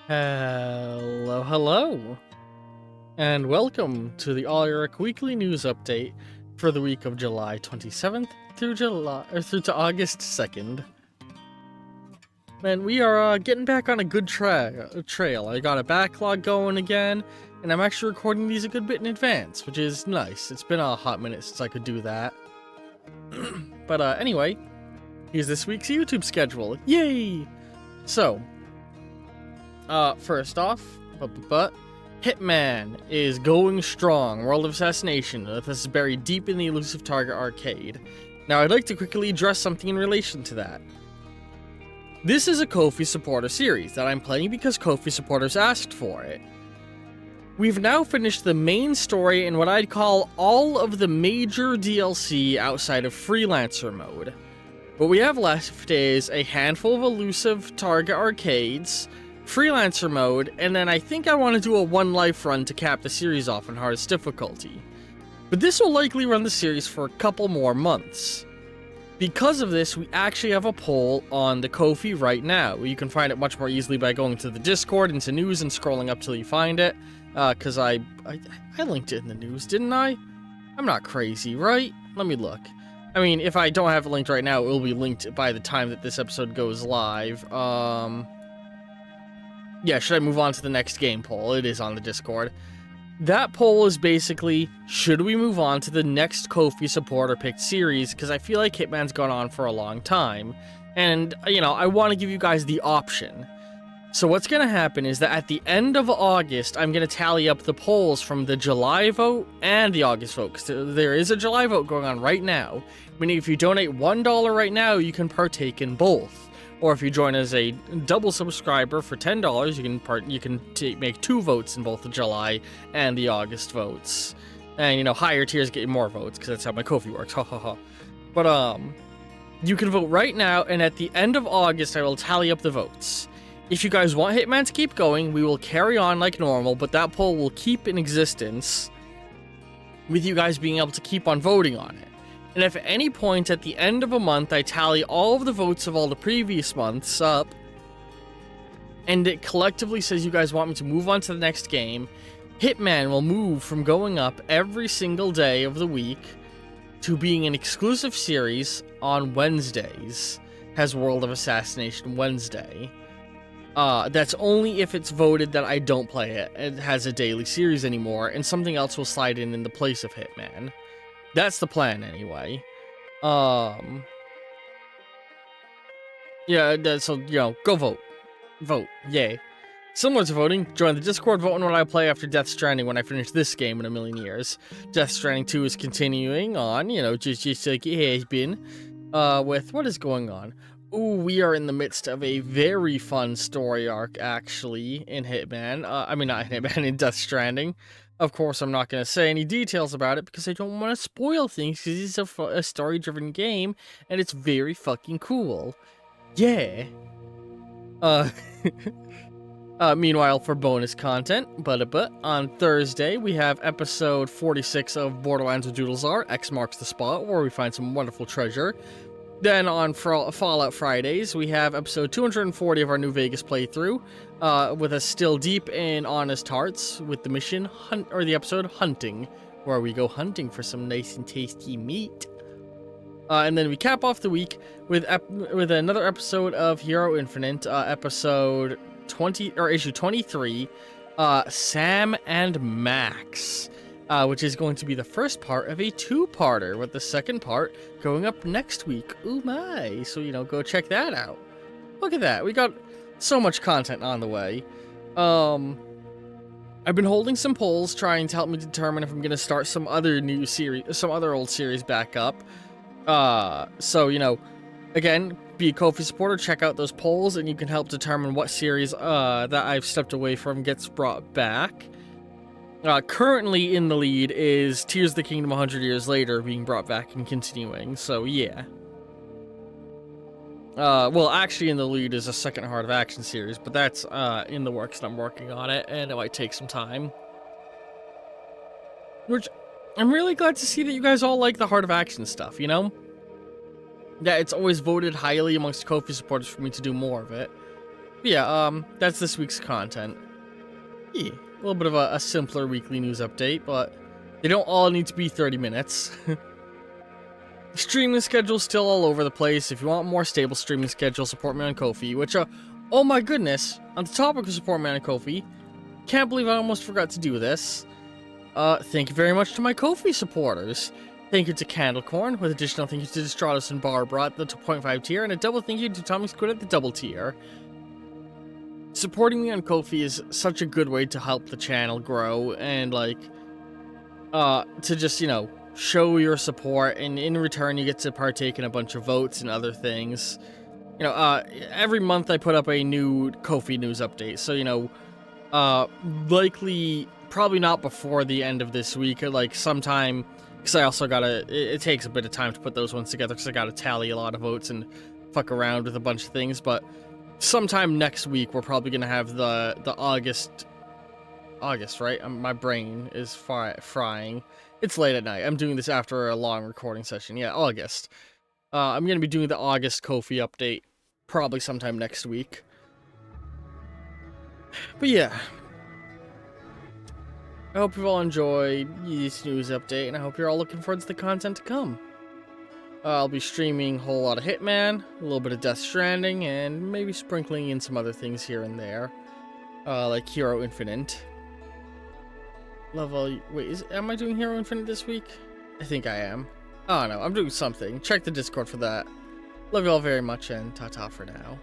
Hello, and welcome to the All Eric Weekly News Update for the week of July 27th through to August 2nd. Man, we are getting back on a good trail. I got a backlog going again, and I'm actually recording these a good bit in advance, which is nice. It's been a hot minute since I could do that. But anyway, here's this week's YouTube schedule. Yay! So, first off, Hitman is going strong. World of Assassination. This is buried deep in the elusive Target arcade. Now, I'd like to quickly address something in relation to that. This is a Ko-fi supporter series that I'm playing because Ko-fi supporters asked for it. We've now finished the main story and what I'd call all of the major DLC outside of Freelancer mode. What we have left is a handful of elusive Target arcades, Freelancer mode, and then I think I want to do a one life run to cap the series off in hardest difficulty. But this will likely run the series for a couple more months. Because of this, we actually have a poll on the Ko-fi right now. You can find it much more easily by going to the Discord, into news, and scrolling up till you find it. Because I linked it in the news, didn't I? I'm not crazy, right? Let me look. I mean, if I don't have it linked right now, it will be linked by the time that this episode goes live. Yeah, should I move on to the next game poll? It is on the Discord. That poll is basically, should we move on to the next Ko-fi supporter picked series? Because I feel like Hitman's gone on for a long time. And, you know, I want to give you guys the option. So what's going to happen is that at the end of August, I'm going to tally up the polls from the July vote and the August vote. Because there is a July vote going on right now. Meaning if you donate $1 right now, you can partake in both. Or if you join as a double subscriber for $10, you can make 2 votes in both the July and the August votes. And, you know, higher tiers get more votes, because that's how my Ko-fi works, ha ha ha. But, you can vote right now, and at the end of August, I will tally up the votes. If you guys want Hitman to keep going, we will carry on like normal, but that poll will keep in existence, with you guys being able to keep on voting on it. And if at any point at the end of a month I tally all of the votes of all the previous months up, and it collectively says you guys want me to move on to the next game, Hitman will move from going up every single day of the week to being an exclusive series on Wednesdays, has World of Assassination Wednesday. That's only if it's voted that I don't play it. It has a daily series anymore, and something else will slide in the place of Hitman. That's the plan, anyway. Yeah, so, you know, go vote. Vote, yay. Similar to voting, join the Discord, vote on what I play after Death Stranding when I finish this game in a million years. Death Stranding 2 is continuing on, you know, just like it has been, with what is going on. Ooh, we are in the midst of a very fun story arc, actually, in Hitman. I mean, not in Hitman, in Death Stranding. Of course, I'm not going to say any details about it because I don't want to spoil things, because it's a story-driven game, and it's very fucking cool. Yeah. Meanwhile, for bonus content, on Thursday, we have episode 46 of Borderlands with Doodles R, X Marks the Spot, where we find some wonderful treasure. Then on Fallout Fridays, we have episode 240 of our New Vegas playthrough, with us still deep in Honest Hearts with the mission, the episode Hunting, where we go hunting for some nice and tasty meat. And then we cap off the week with another episode of Hero Infinite, episode 20, or issue 23, Sam and Max. Which is going to be the first part of a 2-parter, with the second part going up next week. Ooh my, so, you know, go check that out. Look at that, we got so much content on the way. I've been holding some polls trying to help me determine if I'm going to start some other old series back up. So, you know, again, be a Ko-fi supporter, check out those polls, and you can help determine what series that I've stepped away from gets brought back. Currently in the lead is Tears of the Kingdom 100 Years Later being brought back and continuing, so yeah. Well, actually in the lead is a second Heart of Action series, but that's in the works and I'm working on it, and it might take some time. Which, I'm really glad to see that you guys all like the Heart of Action stuff, you know? Yeah, it's always voted highly amongst Ko-fi supporters for me to do more of it. But yeah, that's this week's content. Yeah, a little bit of a simpler weekly news update, but they don't all need to be 30 minutes. Streaming schedule's still all over the place. If you want more stable streaming schedule, support me on Ko-fi, which, oh my goodness, on the topic of support me on Ko-fi, can't believe I almost forgot to do this. Thank you very much to my Ko-fi supporters. Thank you to Candlecorn, with additional thank you to Destratus and Barbara at the 2.5 tier, and a double thank you to Tommy Squid at the double tier. Supporting me on Ko-fi is such a good way to help the channel grow, and, like, to just, you know, show your support, and in return you get to partake in a bunch of votes and other things. You know, every month I put up a new Ko-fi news update, so, you know, likely, probably not before the end of this week, like sometime, because I also gotta, it takes a bit of time to put those ones together, because I gotta tally a lot of votes and fuck around with a bunch of things, but sometime next week we're probably gonna have the August, right? My brain is frying. It's late at night. I'm doing this after a long recording session. Yeah, August. I'm gonna be doing the August Ko-fi update probably sometime next week. But yeah, I hope you've all enjoyed this news update, and I hope you're all looking forward to the content to come. I'll be streaming a whole lot of Hitman, a little bit of Death Stranding, and maybe sprinkling in some other things here and there, like Hero Infinite. Wait, am I doing Hero Infinite this week? I think I am. Oh no, I'm doing something. Check the Discord for that. Love you all very much, and ta-ta for now.